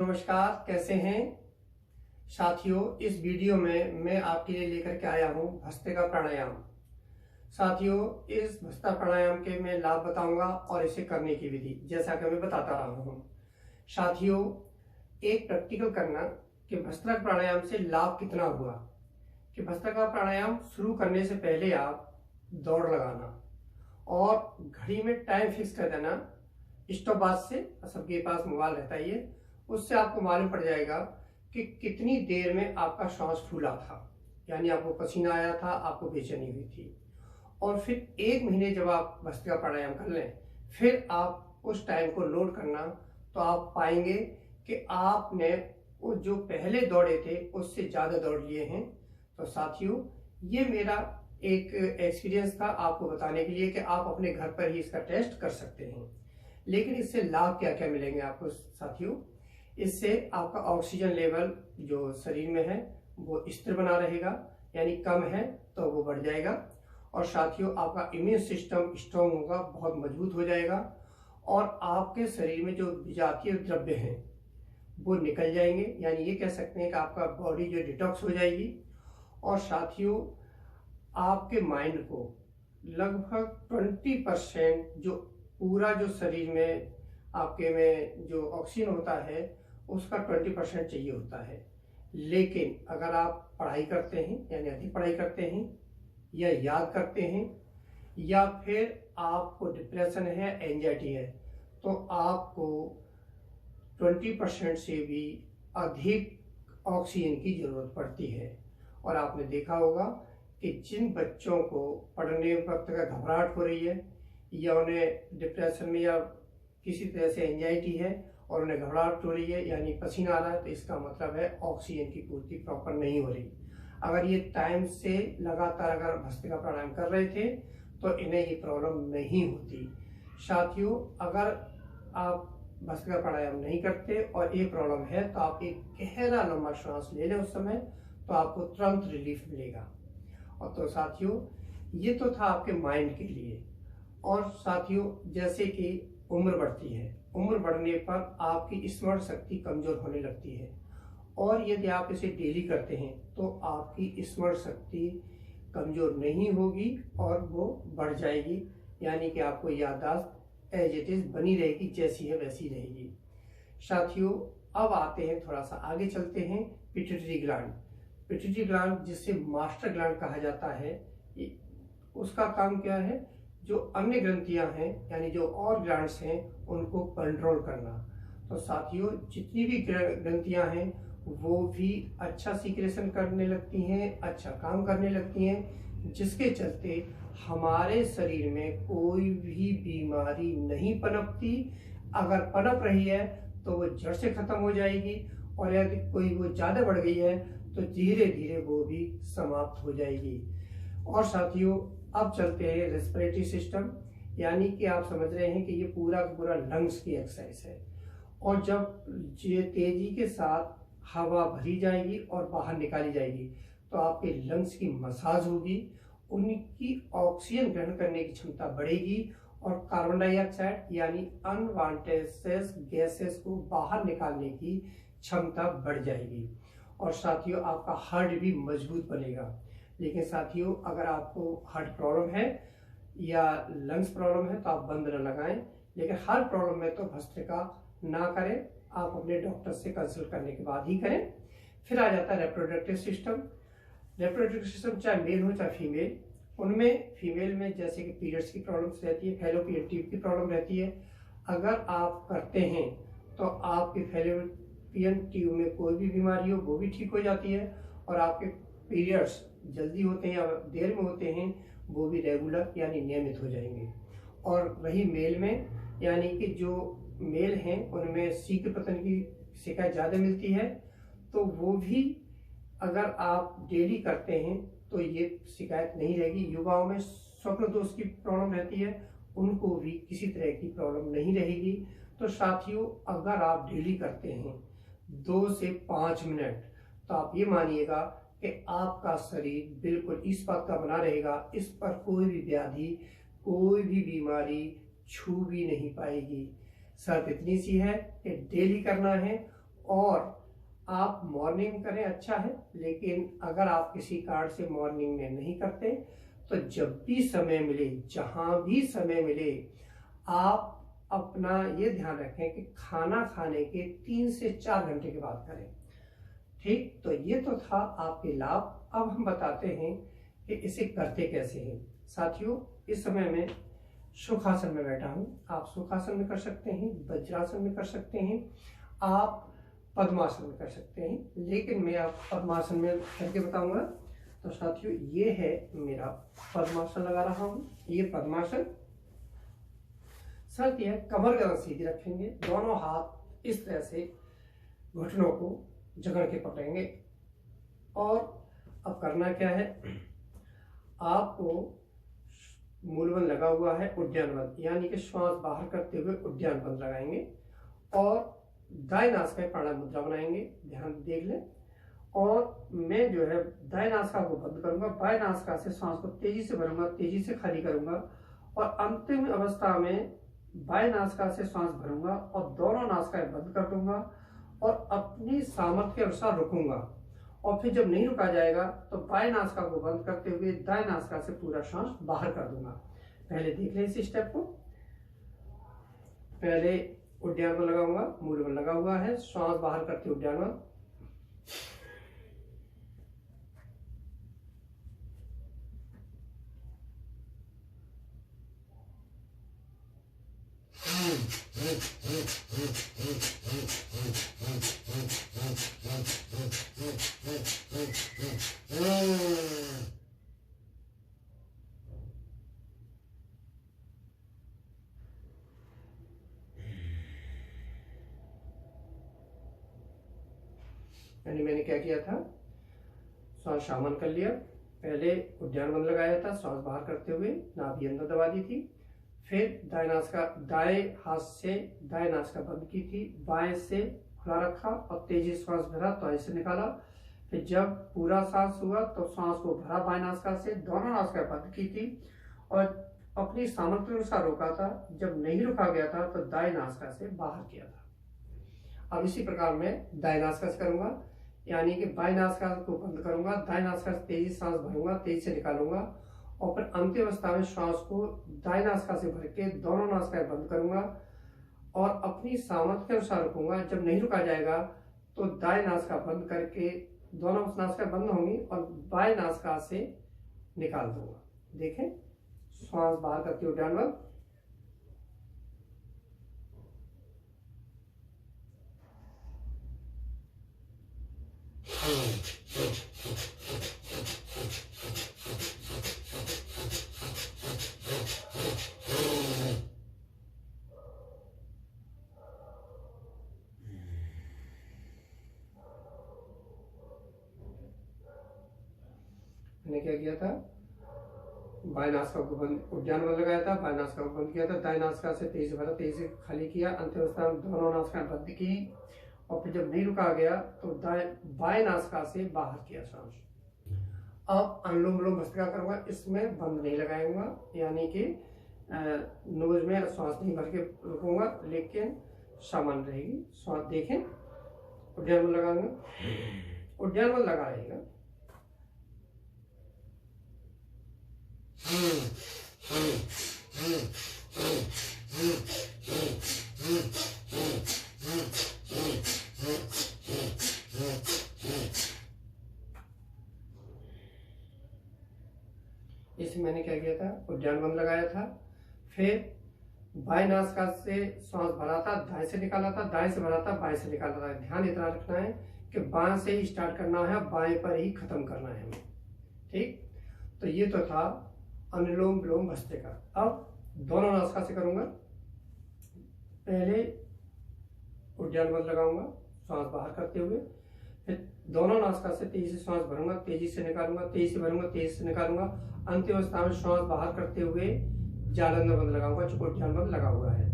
नमस्कार, कैसे हैं साथियों। इस वीडियो में मैं आपके लिए लेकर के आया हूं भस्त्रिका प्राणायाम। साथियों, इस भस्त्रिका प्राणायाम के मैं लाभ बताऊंगा और इसे करने की विधि जैसा कि मैं बताता रहा हूं। साथियों, एक प्रैक्टिकल करना कि भस्त्रिका प्राणायाम से लाभ कितना हुआ। कि भस्त्रिका प्राणायाम शुरू करने से पहले आप दौड़ लगाना और घड़ी में टाइम फिक्स कर देना। स्टॉपवॉच से, सबके पास मोबाइल रहता ही है, उससे आपको मालूम पड़ जाएगा कि कितनी देर में आपका श्वास फूला था, यानी आपको पसीना आया था, आपको बेचैनी हुई थी। और फिर 1 महीने जब आप भस्त्रिका प्राणायाम कर लें, फिर आप उस टाइम को नोट करना, तो आप पाएंगे कि आपने वो जो पहले दौड़े थे उससे ज़्यादा दौड़ लिए हैं। तो साथियों, ये मेरा एक एक्सपीरियंस था आपको बताने के लिए कि आप अपने घर पर ही इसका टेस्ट कर सकते हैं। लेकिन इससे लाभ क्या क्या मिलेंगे आपको साथियों। इससे आपका ऑक्सीजन लेवल जो शरीर में है वो स्थिर बना रहेगा, यानी कम है तो वो बढ़ जाएगा। और साथियों, आपका इम्यून सिस्टम स्ट्रांग होगा, बहुत मजबूत हो जाएगा। और आपके शरीर में जो विजातीय द्रव्य हैं वो निकल जाएंगे, यानी ये कह सकते हैं कि आपका बॉडी जो डिटॉक्स हो जाएगी। और साथियों, आपके माइंड को लगभग 20% जो पूरा जो शरीर में आपके में जो ऑक्सीजन होता है उसका 20% चाहिए होता है। लेकिन अगर आप पढ़ाई करते हैं, यानी अधिक पढ़ाई करते हैं या याद करते हैं, या फिर आपको डिप्रेशन है, एंजाइटी है, तो आपको 20% से भी अधिक ऑक्सीजन की जरूरत पड़ती है। और आपने देखा होगा कि जिन बच्चों को पढ़ने वक्त का घबराहट हो रही है, या उन्हें डिप्रेशन में या किसी तरह से एंजाइटी है और उन्हें घबराहट हो रही है, यानी पसीना आ रहा है, तो इसका मतलब है ऑक्सीजन की पूर्ति प्रॉपर नहीं हो रही। अगर ये टाइम से लगातार अगर भस्त्रिका प्राणायाम कर रहे थे तो इन्हें ये प्रॉब्लम नहीं होती। साथियों, अगर आप भस्त्रिका प्राणायाम नहीं करते और ये प्रॉब्लम है तो आप एक गहरा लंबा श्वास ले लें उस समय, तो आपको तुरंत रिलीफ मिलेगा। और तो साथियों, ये तो था आपके माइंड के लिए। और साथियों, जैसे कि उम्र बढ़ती है, उम्र बढ़ने पर आपकी स्मरण शक्ति कमजोर होने लगती है। और यदि आप इसे डेली करते हैं तो आपकी स्मरण शक्ति कमजोर नहीं होगी और वो बढ़ जाएगी, यानी कि आपको याददाश्त एज इट इज बनी रहेगी, जैसी है वैसी रहेगी। साथियों, अब आते हैं, थोड़ा सा आगे चलते हैं, पिट्यूटरी ग्लैंड। पिट्यूटरी ग्लैंड, जिससे मास्टर ग्लैंड कहा जाता है, उसका काम क्या है? जो अन्य ग्रंथियां हैं, यानी जो और ग्लैंड्स हैं, उनको कंट्रोल करना। तो साथियों, जितनी भी ग्रंथियां हैं वो भी अच्छा सीक्रेशन करने लगती हैं, अच्छा काम करने लगती हैं, जिसके चलते हमारे शरीर में कोई भी बीमारी नहीं पनपती। अगर पनप रही है तो वो जड़ से खत्म हो जाएगी, और यदि कोई वो ज्यादा बढ़ गई है तो धीरे धीरे वो भी समाप्त हो जाएगी। और साथियों, अब चलते हैं रेस्पिरेटरी सिस्टम, यानी कि आप समझ रहे हैं कि ये पूरा का पूरा लंग्स की एक्सरसाइज है। और जब ये तेजी के साथ हवा भरी जाएगी और बाहर निकाली जाएगी तो आपके लंग्स की मसाज होगी, उनकी ऑक्सीजन ग्रहण करने की क्षमता बढ़ेगी, और कार्बन डाइऑक्साइड यानी अनवांटेड गैसेस को बाहर निकालने की क्षमता बढ़ जाएगी। और साथियों, आपका हार्ट भी मजबूत बनेगा। लेकिन साथियों, अगर आपको हार्ट प्रॉब्लम है या लंग्स प्रॉब्लम है तो आप बंद न लगाएं। लेकिन हर प्रॉब्लम में तो भस्त्रिका ना करें, आप अपने डॉक्टर से कंसल्ट करने के बाद ही करें। फिर आ जाता है रिप्रोडक्टिव सिस्टम। रिप्रोडक्टिव सिस्टम चाहे मेल हो चाहे फीमेल, उनमें फीमेल में जैसे कि पीरियड्स की प्रॉब्लम्स रहती है, फैलोपियन ट्यूब की प्रॉब्लम रहती है। अगर आप करते हैं तो आपके फैलोपियन ट्यूब में कोई भी बीमारी हो वो भी ठीक हो जाती है, और आपके पीरियड्स जल्दी होते हैं या देर में होते हैं वो भी रेगुलर यानी नियमित हो जाएंगे। और रही मेल में, यानी कि जो मेल हैं उनमें शीघ्र पतन की शिकायत ज़्यादा मिलती है, तो वो भी अगर आप डेली करते हैं तो ये शिकायत नहीं रहेगी। युवाओं में स्वप्न दोष की प्रॉब्लम रहती है, उनको भी किसी तरह की प्रॉब्लम नहीं रहेगी। तो साथियों, अगर आप डेली करते हैं 2 से 5 मिनट, तो आप ये मानिएगा कि आपका शरीर बिल्कुल इस बात का बना रहेगा, इस पर कोई भी व्याधि, कोई भी बीमारी छू भी नहीं पाएगी। शर्त इतनी सी है कि डेली करना है और आप मॉर्निंग करें अच्छा है, लेकिन अगर आप किसी कारण से मॉर्निंग में नहीं करते तो जब भी समय मिले, जहां भी समय मिले, आप अपना ये ध्यान रखें कि खाना खाने के 3 से 4 घंटे के बाद करें। ठीक, तो ये तो था आपके लाभ। अब हम बताते हैं कि इसे करते कैसे हैं। साथियों, इस समय मैं सुखासन में बैठा हूँ। आप सुखासन में कर सकते हैं, वज्रासन में कर सकते हैं, आप पद्मासन में कर सकते हैं, लेकिन मैं आपको पद्मासन में करके बताऊंगा। तो साथियों, ये है मेरा पद्मासन लगा रहा हूँ। ये पद्मासन। शर्त यह, कमर गर्दन सीधी रखेंगे, दोनों हाथ इस तरह से घुटनों को जकड़ के पकड़ेंगे। और अब करना क्या है, आपको मूलबंध लगा हुआ है, उद्यान बंध, यानी कि श्वास बाहर करते हुए उद्यान बंध लगाएंगे और दाएं नासिका प्राणायाम मुद्रा बनाएंगे। ध्यान देख लें। और मैं जो है दाएं नासिका को बंद करूंगा, बाएं नासिका से सांस को तेजी से भरूंगा, तेजी से खाली करूंगा और अंतिम अवस्था में बाएं नासिका से सांस भरूंगा और दोनों नासिकाएं बंद कर दूंगा और अपनी सामर्थ्य के अनुसार रुकूंगा। और फिर जब नहीं रुका जाएगा तो बाएं नासिका को बंद करते हुए दाएं नासिका से पूरा सांस बाहर कर दूंगा। पहले देख लें इस स्टेप को। पहले उद्यान बंध लगाऊंगा, मूलबंध लगा हुआ है, श्वास बाहर करते उद्यान बंध। यानी मैंने क्या किया था, श्वास शामन कर लिया, पहले उद्यान बंध लगाया था, श्वास बाहर करते हुए नाभि अंदर दबा दी थी, फिर दाएं नासिका, दाएं हाथ से दाएं नासिका बंद की थी, बाएं से खुला रखा और तेजी श्वास भरा, तो ऐसे निकाला। फिर जब पूरा सांस हुआ तो सांस को भरा बाएं नासिका से, दोनों नासिका बंद की थी और अपनी सामर्थ्य अनुसार रोका था। जब नहीं रुका गया था तो दाएं नासिका से बाहर किया था। अब इसी प्रकार मैं दाएं नासिका से करूंगा, यानी कि बाएं नासिका को बंद करूंगा, दाएं नासिका से तेजी सांस भरूंगा, तेजी से निकालूंगा और फिर अंतिम अवस्था में श्वास को दाएं नासिका से भर के दोनों नासिकाएं बंद करूंगा और अपनी सामर्थ्य के अनुसार रुकूंगा। जब नहीं रुका जाएगा तो दाएं नासिका बंद करके दोनों नासिका बंद होंगी और बाएं नासिका से निकाल दूंगा। देखें, श्वास बाहर करते हुए उद्यान बंध। मैंने क्या किया था, बाएं नासिका को बंद, उद्यान बंध लगाया था, बाएं नासिका को बंद किया था, दाएं नासिका से तेजी से भरा, तेजी से खाली किया, अंतिम अवस्था में दोनों नासिकाएं बंद की और फिर जब नहीं रुका गया तो बाएं नासिका से बाहर किया सांस। अब अनुलोम विलोम भस्त्रिका करूंगा, इसमें बंद नहीं लगाऊंगा, यानी कि नोज में श्वास नहीं भर के रुकूंगा, लेकिन सामान्य रहेगी श्वास। देखें, उद्यान बंध लगाऊंगा, उद्यान बंध लगा रहेगा। इसमें मैंने क्या किया था, उद्यान बंध लगाया था, फिर बाएं नासिका से श्वास भरा था, दाएं से निकाला था, दाएं से भरा था, बाएं से निकाला था। ध्यान इतना रखना है कि बाएं से ही स्टार्ट करना है, बाएं पर ही खत्म करना है हमें। ठीक, तो ये तो था अनुलोम विलोम भस्त्रिका। अब दोनों नासिका से करूंगा। पहले उद्यान बंध लगाऊंगा, श्वास बाहर करते हुए, फिर दोनों नासिका से तेजी से श्वास भरूंगा, तेजी से निकालूंगा, तेजी से भरूंगा, तेजी से निकालूंगा, अंतिम अवस्था में श्वास बाहर करते हुए जालंधर बंध लगाऊंगा, जो उद्यान बंध लगा हुआ है।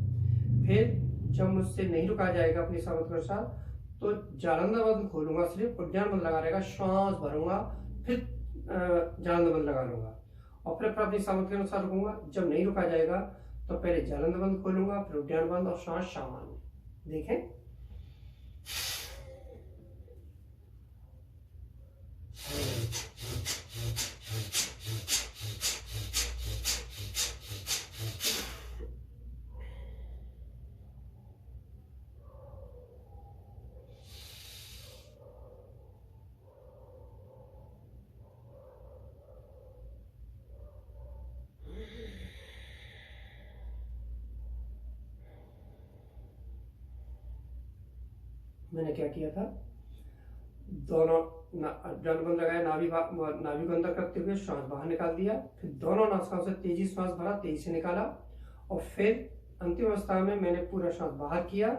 फिर जब मुझसे नहीं रुका जाएगा अपनी सामर्थ्य के अनुसार तो जालंधर बंध खोलूंगा, सिर्फ उद्यान बंध लगा रहेगा, श्वास भरूंगा, फिर जालंधर बंध लगा लूंगा और फिर अपनी सामर्थ्य के अनुसार रुकूंगा। जब नहीं रुका जाएगा तो पहले जालंधर बंध खोलूंगा, फिर उद्यान बंध और श्वास सामान्य। देखें, मैंने क्या किया था, दोनों अभ्यंतर बंद लगाया, नाभि को अंदर करते हुए श्वास बाहर निकाल दिया, फिर दोनों नासिकाओं से तेजी श्वास भरा, तेजी से निकाला, और फिर अंतिम अवस्था में मैंने पूरा श्वास बाहर किया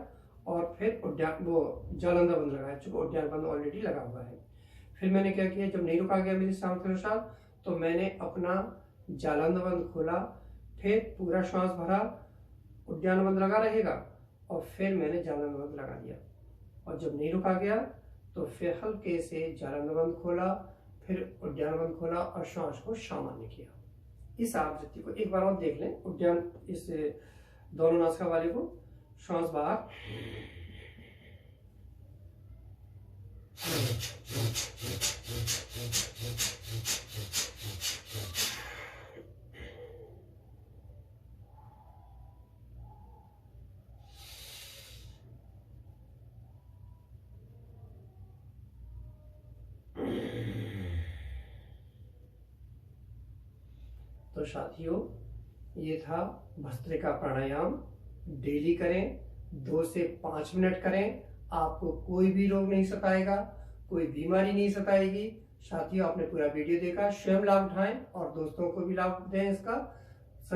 और फिर जालंधर बंद लगाया, चूंकि उद्यान बंद ऑलरेडी लगा हुआ है। फिर मैंने क्या किया, जब नहीं रुका गया मेरी सामर्थ्य अनुसार, तो मैंने अपना जालंधर बंद खोला, फिर पूरा श्वास भरा, उद्यान बंद लगा रहेगा, और फिर मैंने जालंधर बंद लगा दिया। और जब नहीं रुका गया तो फिर हल्के से जालंधर बंद खोला, फिर उद्यान बंद खोला और श्वास को सामान्य किया। इस आवृत्ति को एक बार और देख लें। उद्यान, इस दोनों नासिका वाले को श्वास बाहर, तो साथियों ये था भस्त्रिका प्राणायाम। डेली करें, 2 से 5 मिनट करें, आपको कोई भी रोग नहीं सताएगा, कोई बीमारी नहीं सताएगी। साथियों आपने पूरा वीडियो देखा, स्वयं लाभ उठाएं और दोस्तों को भी लाभ दें इसका।